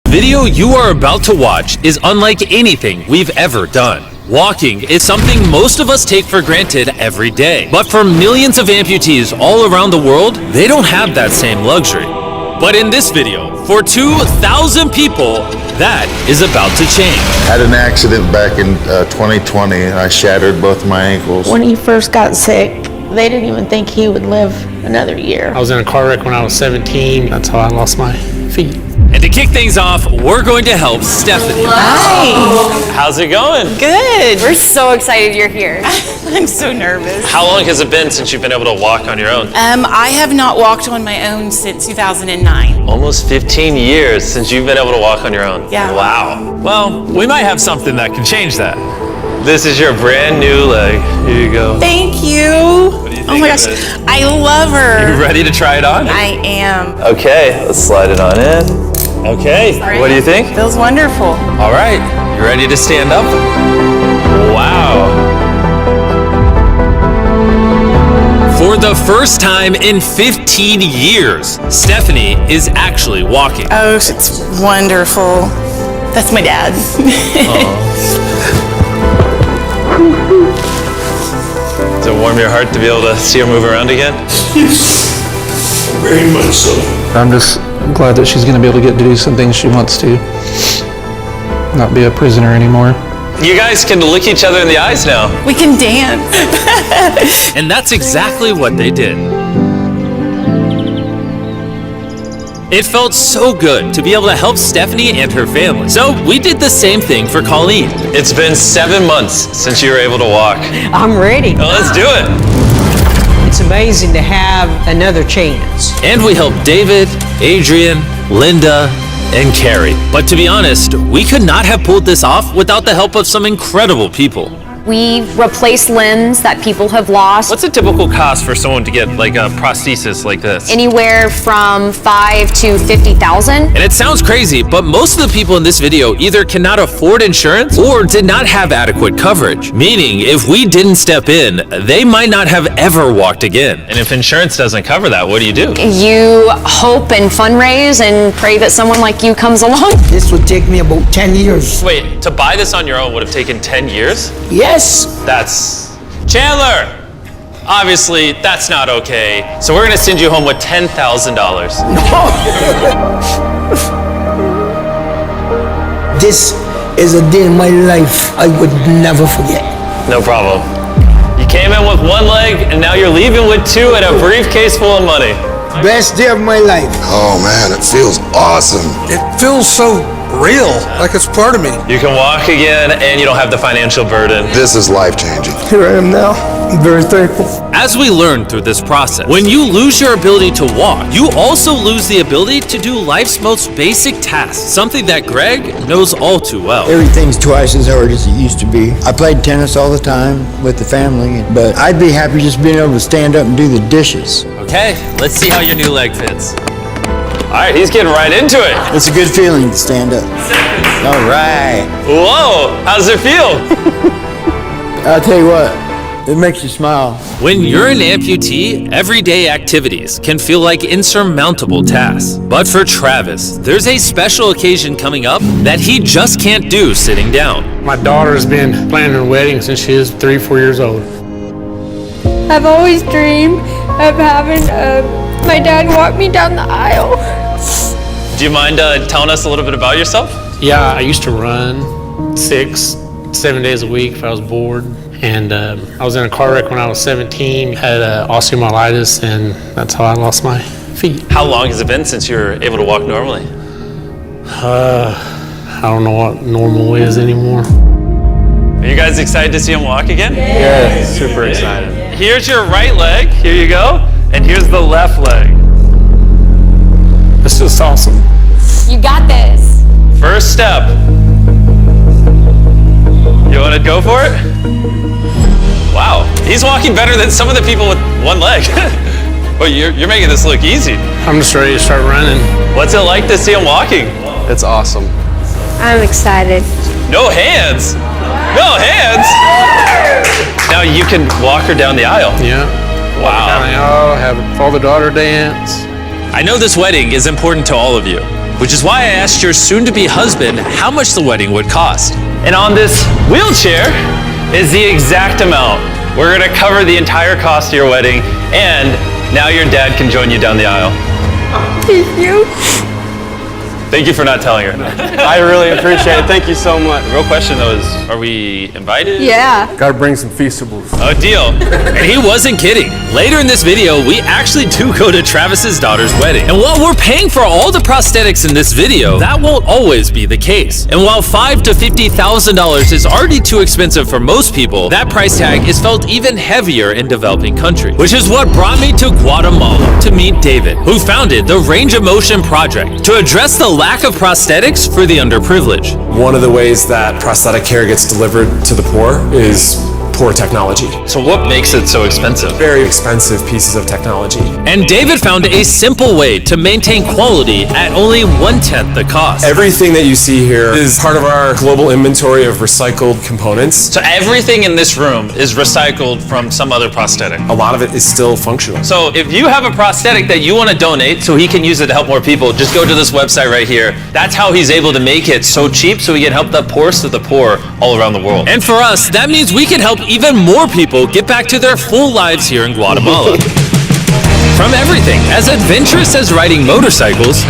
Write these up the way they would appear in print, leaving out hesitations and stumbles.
Video you are about to watch is unlike anything we've ever done. Walking is something most of us take for granted every day. But for millions of amputees all around the world, they don't have that same luxury. But in this video, for 2,000 people, that is about to change. Had an accident back in 2020 and I shattered both my ankles. When he first got sick, they didn't even think he would live another year. I was in a car wreck when I was 17. That's how I lost my feet. And to kick things off, we're going to help Stephanie. Hi. How's it going? Good. We're so excited you're here. I'm so nervous. How long has it been since you've been able to walk on your own? I have not walked on my own since 2009. Almost 15 years since you've been able to walk on your own. Yeah. Wow. Well, we might have something that can change that. This is your brand new leg. Here you go. Thank you. What do you think Oh my of gosh, it? I love her. You ready to try it on? I am. Okay, let's slide it on in. Okay, what do you think? Feels wonderful. All right, you ready to stand up? Wow. For the first time in 15 years, Stephanie is actually walking. Oh, it's wonderful. That's my dad. Does it warm your heart to be able to see her move around again? Very much so. I'm just glad that she's going to be able to get to do some things she wants to. Not be a prisoner anymore. You guys can look each other in the eyes now. We can dance. And that's exactly what they did. It felt so good to be able to help Stephanie and her family. So we did the same thing for Colleen. It's been 7 months since you were able to walk. I'm ready. Well, let's do it. It's amazing to have another chance. And we helped David, Adrian, Linda, and Carrie. But to be honest, we could not have pulled this off without the help of some incredible people. We replace limbs that people have lost. What's a typical cost for someone to get like a prosthesis like this? Anywhere from $5,000 to $50,000. And it sounds crazy, but most of the people in this video either cannot afford insurance or did not have adequate coverage. Meaning, if we didn't step in, they might not have ever walked again. And if insurance doesn't cover that, what do? You hope and fundraise and pray that someone like you comes along. This would take me about 10 years. Wait, to buy this on your own would have taken 10 years? Yes. That's... Chandler! Obviously, that's not okay. So we're gonna send you home with $10,000. This is a day in my life I would never forget. No problem. You came in with one leg, and now you're leaving with two and a briefcase full of money. Best day of my life. Oh man, it feels awesome. It feels so real, like it's part of me. You can walk again, and you don't have the financial burden. This is life-changing. Here I am now. I'm very thankful. As we learned through this process, when you lose your ability to walk, you also lose the ability to do life's most basic tasks, something that Greg knows all too well. Everything's twice as hard as it used to be. I played tennis all the time with the family, but I'd be happy just being able to stand up and do the dishes. Okay, let's see how your new leg fits. All right, he's getting right into it. It's a good feeling to stand up. All right. Whoa, how does it feel? I'll tell you what, it makes you smile. When you're an amputee, everyday activities can feel like insurmountable tasks. But for Travis, there's a special occasion coming up that he just can't do sitting down. My daughter's been planning her wedding since she was 3-4 years old. I've always dreamed of having my dad walk me down the aisle. Do you mind telling us a little bit about yourself? Yeah, I used to run 6-7 days a week if I was bored. And I was in a car wreck when I was 17, had osteomyelitis, and that's how I lost my feet. How long has it been since you were able to walk normally? I don't know what normal is anymore. Are you guys excited to see him walk again? Yeah, super excited. Here's your right leg, here you go, and here's the left leg. It's just awesome. You got this. First step. You want to go for it? Wow, he's walking better than some of the people with one leg. Well, you're making this look easy. I'm just ready to start running. What's it like to see him walking? It's awesome. I'm excited. No hands. No hands. Now you can walk her down the aisle. Yeah. Wow. Have father-daughter dance. I know this wedding is important to all of you, which is why I asked your soon-to-be husband how much the wedding would cost. And on this wheelchair is the exact amount. We're gonna cover the entire cost of your wedding, and now your dad can join you down the aisle. Thank you. Thank you for not telling her. I really appreciate it. Thank you so much. The real question though is, are we invited? Yeah. Gotta bring some feastables. A deal. And he wasn't kidding. Later in this video, we actually do go to Travis's daughter's wedding. And while we're paying for all the prosthetics in this video, that won't always be the case. And while $5,000 to $50,000 is already too expensive for most people, that price tag is felt even heavier in developing countries. Which is what brought me to Guatemala to meet David, who founded the Range of Motion Project to address the lack of prosthetics for the underprivileged. One of the ways that prosthetic care gets delivered to the poor is poor technology. So what makes it so expensive? Very expensive pieces of technology. And David found a simple way to maintain quality at only 1/10 the cost. Everything that you see here is part of our global inventory of recycled components. So everything in this room is recycled from some other prosthetic. A lot of it is still functional. So if you have a prosthetic that you want to donate so he can use it to help more people, just go to this website right here. That's how he's able to make it so cheap so he can help the poorest of the poor all around the world. And for us, that means we can help even more people get back to their full lives here in Guatemala. From everything as adventurous as riding motorcycles,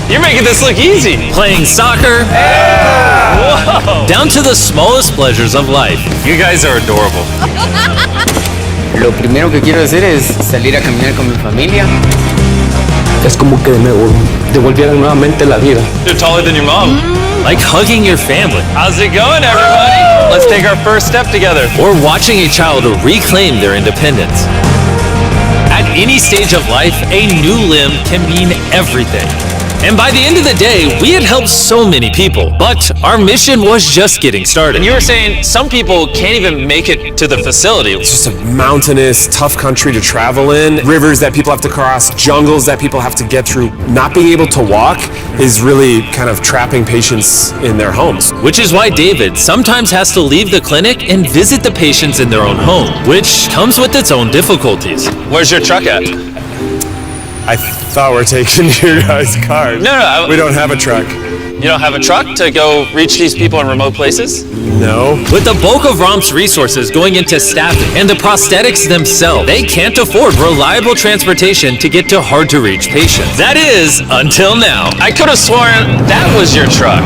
You're making this look easy. playing soccer, Whoa. down to the smallest pleasures of life. You guys are adorable. Lo primero que quiero hacer es salir a caminar con mi familia. Es como que me devolvieran nuevamente la vida. You're taller than your mom. Like hugging your family. How's it going, everybody? Let's take our first step together. Or watching a child reclaim their independence. At any stage of life, a new limb can mean everything. And by the end of the day, we had helped so many people, but our mission was just getting started. And you were saying some people can't even make it to the facility. It's just a mountainous, tough country to travel in. Rivers that people have to cross, jungles that people have to get through. Not being able to walk is really kind of trapping patients in their homes. Which is why David sometimes has to leave the clinic and visit the patients in their own home, which comes with its own difficulties. Where's your truck at? I thought we're taking your guys' cars. No. We don't have a truck. You don't have a truck to go reach these people in remote places? No. With the bulk of ROM's resources going into staffing and the prosthetics themselves, they can't afford reliable transportation to get to hard-to-reach patients. That is, until now. I could have sworn that was your truck.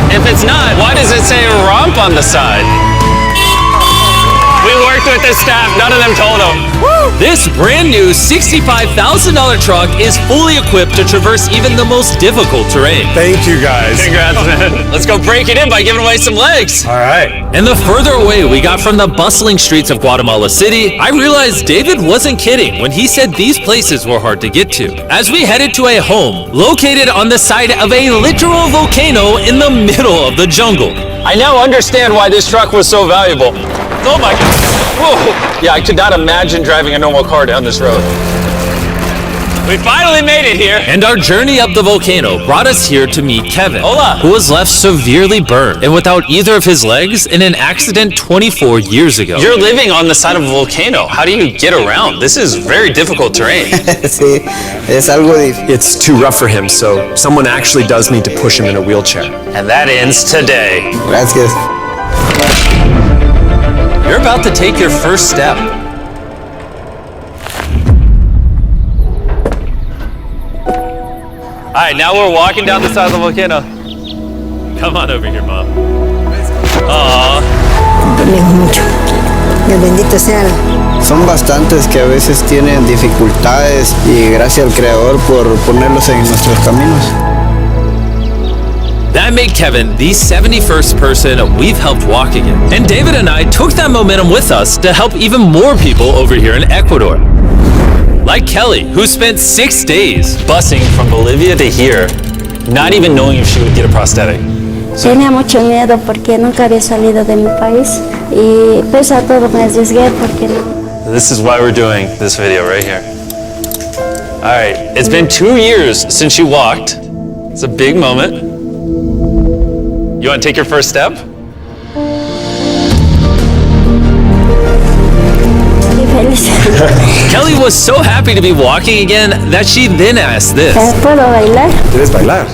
If it's not, why does it say ROMP on the side? We worked with the staff, none of them told them. This brand new $65,000 truck is fully equipped to traverse even the most difficult terrain. Thank you, guys. Congrats, man. Let's go break it in by giving away some legs. All right. And the further away we got from the bustling streets of Guatemala City, I realized David wasn't kidding when he said these places were hard to get to. As we headed to a home located on the side of a literal volcano in the middle of the jungle. I now understand why this truck was so valuable. Oh my God. Whoa. Yeah, I could not imagine driving a normal car down this road. We finally made it here. And our journey up the volcano brought us here to meet Kevin, Hola. who was left severely burned and without either of his legs in an accident 24 years ago. You're living on the side of a volcano. How do you get around? This is very difficult terrain. Sí, es algo difícil. It's too rough for him, so someone actually does need to push him in a wheelchair. And that ends today. Gracias. You're about to take your first step. All right, now we're walking down the side of the volcano. Come on over here, Mom. Aww. mucho. Dios bendito sea. Son bastantes que a veces tienen dificultades y gracias al Creador por ponerlos en nuestros caminos. That made Kevin the 71st person we've helped walk again. And David and I took that momentum with us to help even more people over here in Ecuador. Like Kelly, who spent 6 days busing from Bolivia to here, not even knowing if she would get a prosthetic. Tenía mucho miedo porque nunca había salido de mi país y pese a todo me arriesgué porque no. This is why we're doing this video right here. All right, it's been 2 years since you walked. It's a big moment. You want to take your first step? muy feliz. Kelly was so happy to be walking again that she then asked this. ¿Puedo bailar? ¿Quieres bailar?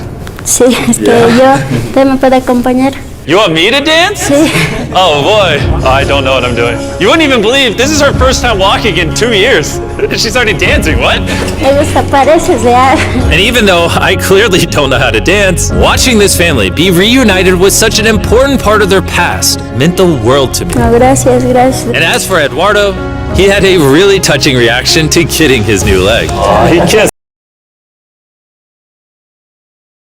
Sí, es que usted me puede acompañar. You want me to dance? Sí. Oh boy, I don't know what I'm doing. You wouldn't even believe this is her first time walking in 2 years. She's already dancing, what? Me gusta, pareces real. And even though I clearly don't know how to dance, watching this family be reunited with such an important part of their past meant the world to me. No, gracias, gracias. And as for Eduardo, he had a really touching reaction to getting his new leg. He kissed.